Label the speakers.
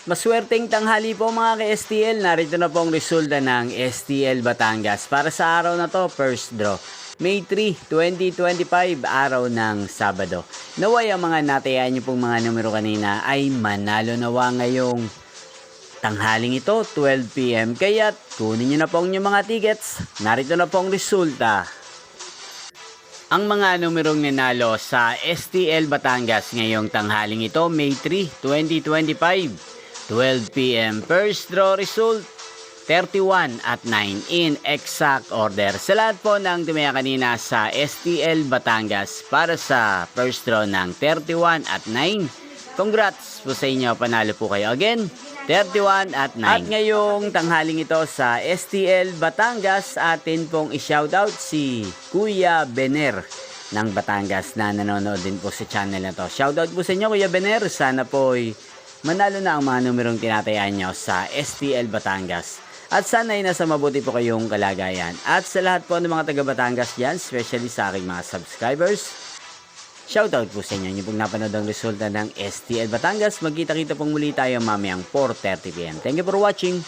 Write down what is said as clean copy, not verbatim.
Speaker 1: Maswerteng tanghali po mga ka-STL. Narito na po ang resulta ng STL Batangas. Para sa araw na to, first draw. May 3, 2025, araw ng Sabado. Naway ang mga natayaan niyo pong mga numero kanina ay manalo nawa ngayong tanghaling ito, 12 PM. Kaya't kunin niyo na po ang inyong mga tickets. Narito na po ang resulta. Ang mga numerong nanalo sa STL Batangas ngayong tanghaling ito, May 3, 2025. 12 PM. First draw result, 31 at 9 in exact order. Sa lahat po ng tumaya kanina sa STL Batangas para sa first draw ng 31 at 9. Congrats po sa inyo, panalo po kayo again. 31 at 9. At ngayong tanghaling ito sa STL Batangas, atin pong i-shoutout si Kuya Bener ng Batangas na nanonood din po sa channel na to. Shoutout po sa inyo Kuya Bener, sana po'y manalo na ang mga numerong tinatayaan nyo sa STL Batangas. At sana ay nasa mabuti po kayong kalagayan. At sa lahat po ng mga taga Batangas dyan, especially sa aking mga subscribers, shoutout po sa inyo. Yung pong napanood ang resulta ng STL Batangas. Magkita-kita pong muli tayo mamayang 4:30 PM. Thank you for watching.